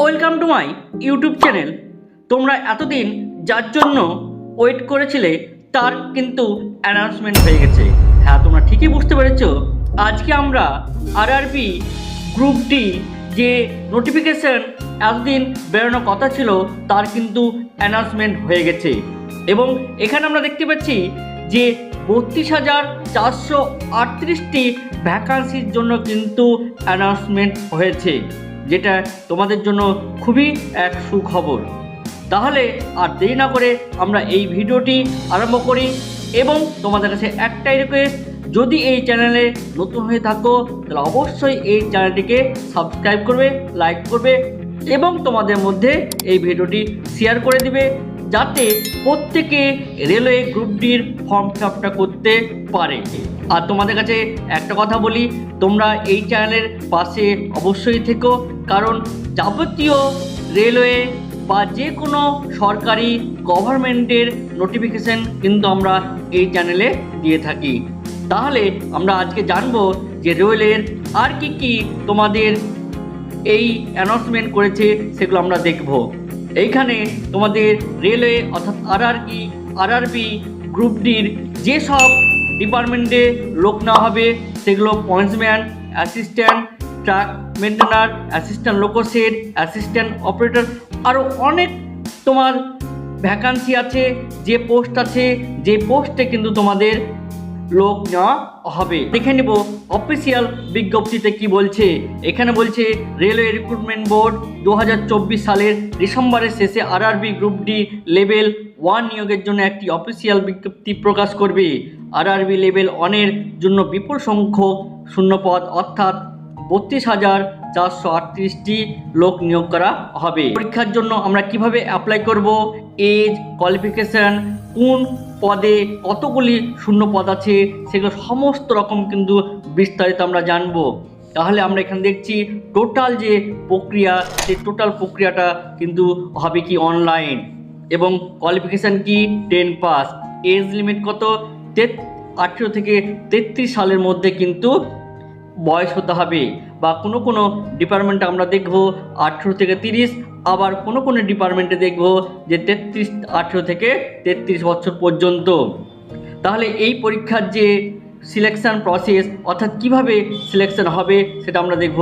Welcome to my YouTube channel. তোমরা এতদিন যার জন্য ওয়েট করেছিলে তার কিন্তু অ্যানাউন্সমেন্ট হয়ে গেছে। হ্যাঁ, তোমরা ঠিকই বুঝতে পেরেছো। আজকে আমরা আরআরবি গ্রুপ ডি যে নোটিফিকেশন এতদিন বেরোনোর কথা ছিল তার কিন্তু অ্যানাউন্সমেন্ট হয়ে গেছে। এবং এখানে আমরা দেখতে পাচ্ছি যে 32,438টি ভ্যাকান্সির জন্য কিন্তু অ্যানাউন্সমেন্ট হয়েছে, যেটা তোমাদের জন্য খুবই এক সুখবর। তাহলে আর দেরি না করে আমরা এই ভিডিওটি আরম্ভ করি। এবং তোমাদের কাছে একটাই রিকোয়েস্ট, যদি এই চ্যানেলে নতুন হয়ে থাকো তাহলে অবশ্যই এই চ্যানেলটিকে সাবস্ক্রাইব করবে, লাইক করবে এবং তোমাদের মধ্যে এই ভিডিওটি শেয়ার করে দিবে, যাতে প্রত্যেকে রেলওয়ে গ্রুপ ডির ফর্ম ফিল আপটা করতে পারে। আর তোমাদের কাছে একটা কথা বলি, তোমরা এই চ্যানেলের পাশে অবশ্যই থেকো, কারণ যাবতীয় রেলওয়ে বা যে কোনো সরকারি গভর্নমেন্টের নোটিফিকেশন কিন্তু আমরা এই চ্যানেলে দিয়ে থাকি। তাহলে আমরা আজকে জানবো যে রেলওয়ের আর কি তোমাদের এই অ্যানাউন্সমেন্ট করেছে, সেগুলো আমরা দেখব। এইখানে তোমাদের রেলওয়ে অর্থাৎ আরআরবি গ্রুপ ডির যেসব ডিপার্টমেন্টে লোক নেওয়া হবে সেগুলো pointsman, assistant truck maintainer, assistant loco shed, assistant operator, আরও অনেক তোমার ভ্যাকান্সি আছে, যে পোস্ট আছে, যে পোস্টে কিন্তু তোমাদের লোক নেওয়া হবে। দেখে নেব অফিসিয়াল বিজ্ঞপ্তিতে কি বলছে। এখানে বলছে রেলওয়ে রিক্রুটমেন্ট বোর্ড 2024 সালের ডিসেম্বরের শেষে আরআরবি গ্রুপ ডি লেভেল 1 নিয়োগের জন্য একটি অফিসিয়াল বিজ্ঞপ্তি প্রকাশ করবে। আরআরবি লেভেল 1-এর জন্য বিপুল সংখ্যক শূন্যপদ অর্থাৎ 32,438টি লোক নিয়োগ করা হবে। পরীক্ষার জন্য আমরা কিভাবে অ্যাপ্লাই করব, এজ, কোয়ালিফিকেশান, কোন পদে কতগুলি শূন্য পদ আছে, সেগুলো সমস্ত রকম কিন্তু বিস্তারিত আমরা জানবো। তাহলে আমরা এখানে দেখছি টোটাল যে প্রক্রিয়া, সেই টোটাল প্রক্রিয়াটা কিন্তু হবে কি অনলাইন। এবং কোয়ালিফিকেশান কি 10 পাস, এজ লিমিট কত 18 থেকে 33 সালের মধ্যে কিন্তু বয়স হতে হবে। বা কোনো ডিপার্টমেন্টে আমরা দেখব 18 থেকে 30, আবার কোনো ডিপার্টমেন্টে দেখব যে 18 থেকে 33 বছর পর্যন্ত। তাহলে এই পরীক্ষার যে সিলেকশান প্রসেস অর্থাৎ কিভাবে সিলেকশান হবে সেটা আমরা দেখব।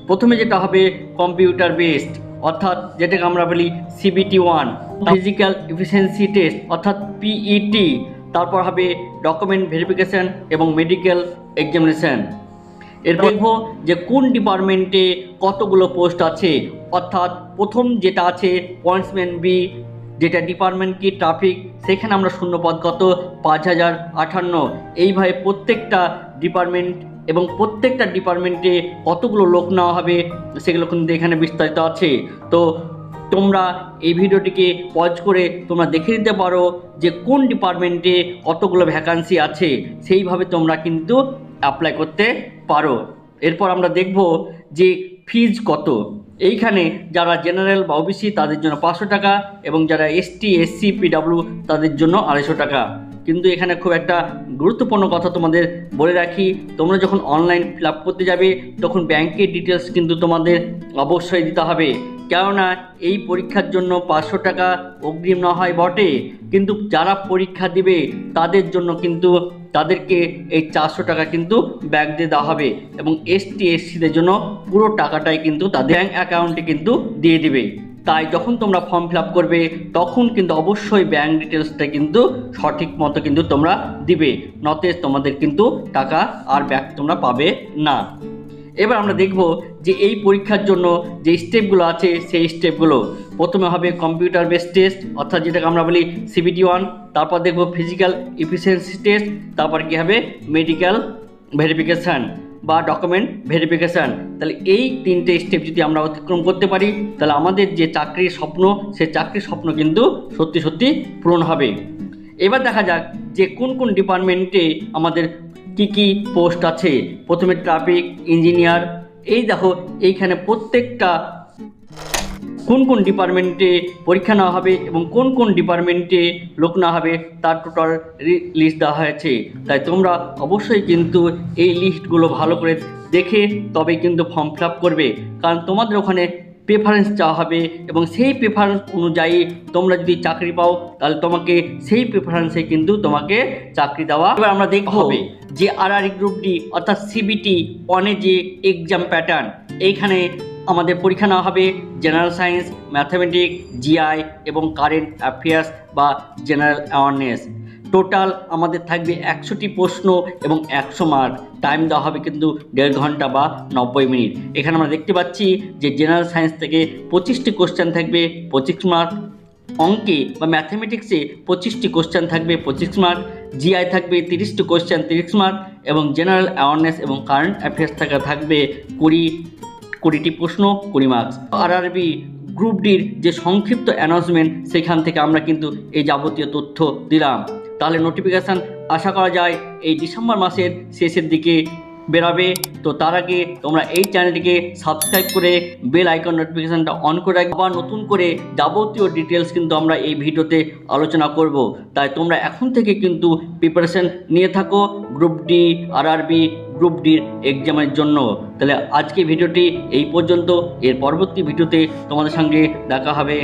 প্রথমে যেটা হবে কম্পিউটার বেসড, অর্থাৎ যেটাকে আমরা বলি CBT-1, ফিজিক্যাল এফিসিয়েন্সি টেস্ট অর্থাৎ PET। তারপর হবে ডকুমেন্ট ভেরিফিকেশান এবং মেডিকেল এক্সামিনেশান। এর দেখব যে কোন ডিপার্টমেন্টে কতগুলো পোস্ট আছে, অর্থাৎ প্রথম যেটা আছে পয়েন্টসম্যান বি, যেটা ডিপার্টমেন্ট কি ট্রাফিক, সেখানে আমরা শূন্যপদ কত 5,058। এইভাবে প্রত্যেকটা ডিপার্টমেন্ট এবং প্রত্যেকটা ডিপার্টমেন্টে কতগুলো লোক নেওয়া হবে সেগুলো কিন্তু এখানে বিস্তারিত আছে। তো তোমরা এই ভিডিওটিকে পজ করে তোমরা দেখে নিতে পারো যে কোন ডিপার্টমেন্টে কতগুলো ভ্যাকান্সি আছে, সেইভাবে তোমরা কিন্তু অ্যাপ্লাই করতে পারো। এরপর আমরা দেখব যে ফিজ কত। এইখানে যারা জেনারেল বা ওবিসি তাদের জন্য 500 টাকা এবং যারা ST SC PW তাদের জন্য 250 টাকা। কিন্তু এখানে খুব একটা গুরুত্বপূর্ণ কথা তোমাদের বলে রাখি, তোমরা যখন অনলাইন ফিল আপ করতে যাবে তখন ব্যাংকের ডিটেলস কিন্তু তোমাদের অবশ্যই দিতে হবে। কেননা এই পরীক্ষার জন্য 500 টাকা অগ্রিম না হয় বটে, কিন্তু যারা পরীক্ষা দিবে তাদের জন্য কিন্তু তাদেরকে এই 400 টাকা কিন্তু ব্যাক দিয়ে দেওয়া হবে এবং ST SCদের জন্য পুরো টাকাটাই কিন্তু তাদের ব্যাঙ্ক অ্যাকাউন্টে কিন্তু দিয়ে দিবে। তাই যখন তোমরা ফর্ম ফিল আপ করবে তখন কিন্তু অবশ্যই ব্যাঙ্ক ডিটেলসটা কিন্তু সঠিক মতো কিন্তু তোমরা দিবে, নতে তোমাদের কিন্তু টাকা আর ব্যাক তোমরা পাবে না। এবার আমরা দেখব যে এই পরীক্ষার জন্য যে স্টেপগুলো আছে সেই স্টেপগুলো। প্রথমে হবে কম্পিউটার বেসড টেস্ট অর্থাৎ যেটাকে আমরা বলি CBT-1, তারপর দেখব ফিজিক্যাল এফিসিয়েন্সি টেস্ট, তারপর কী হবে মেডিকেল ভেরিফিকেশান বা ডকুমেন্ট ভেরিফিকেশান। তাহলে এই 3টে স্টেপ যদি আমরা অতিক্রম করতে পারি তাহলে আমাদের যে চাকরির স্বপ্ন, সেই চাকরির স্বপ্ন কিন্তু সত্যি পূরণ হবে। এবার দেখা যাক যে কোন ডিপার্টমেন্টে আমাদের কি পোস্ট আছে। প্রথমে ট্রাফিক ইঞ্জিনিয়ার। এই দেখো এইখানে প্রত্যেকটা কোন ডিপার্টমেন্টে পরীক্ষা নেওয়া হবে এবং কোন ডিপার্টমেন্টে লোক নেওয়া হবে তার টোটাল লিস্ট দেওয়া হয়েছে। তাই তোমরা অবশ্যই কিন্তু এই লিস্টগুলো ভালো করে দেখে তবেই কিন্তু ফর্ম ফিল আপ করবে, কারণ তোমাদের ওখানে প্রেফারেন্স চাওয়া হবে এবং সেই প্রেফারেন্স অনুযায়ী তোমরা যদি চাকরি পাও তাহলে তোমাকে সেই প্রেফারেন্সে কিন্তু তোমাকে চাকরি দেওয়া। এবার আমরা দেখব হবে যে আরআরবি গ্রুপ ডি অর্থাৎ সিবিটি অনে যে এক্সাম প্যাটার্ন, এইখানে আমাদের পরীক্ষা নেওয়া হবে জেনারেল সায়েন্স, ম্যাথামেটিক্স, জিআই এবং কারেন্ট অ্যাফেয়ার্স বা জেনারেল অ্যাওয়ারনেস। টোটাল আমাদের থাকবে 100টি প্রশ্ন এবং 100 মার্ক। টাইম দেওয়া হবে কিন্তু 1.5 ঘন্টা বা 90 মিনিট। এখানে আমরা দেখতে পাচ্ছি যে জেনারেল সায়েন্স থেকে 25টি কোশ্চেন থাকবে 25 মার্ক, অঙ্কে বা ম্যাথামেটিক্সে 25টি কোশ্চেন থাকবে 25 মার্ক, জিআই থাকবে 30টি কোশ্চেন 30 মার্ক এবং জেনারেল অ্যাওয়ারনেস এবং কারেন্ট অ্যাফেয়ার্স থাকবে 20টি প্রশ্ন 20 মার্কস। আরআরবি গ্রুপ ডির যে সংক্ষিপ্ত অ্যানাউন্সমেন্ট সেখান থেকে আমরা কিন্তু এই যাবতীয় তথ্য দিলাম। তাহলে নোটিফিকেশান আশা করা যায় এই ডিসেম্বর মাসের শেষের দিকে বেরাবে। তো তার আগে তোমরা এই চ্যানেলটিকে সাবস্ক্রাইব করে বেল আইকন নোটিফিকেশানটা অন করে রাখবে। আবার নতুন করে যাবতীয় ডিটেলস কিন্তু আমরা এই ভিডিওতে আলোচনা করব। তাই তোমরা এখন থেকে কিন্তু প্রিপারেশন নিয়ে থাকো গ্রুপ ডি, আরআরবি গ্রুপ ডির এক্সামের জন্য। তাহলে আজকে ভিডিওটি এই পর্যন্ত। এর পরবর্তী ভিডিওতে তোমাদের সঙ্গে দেখা হবে।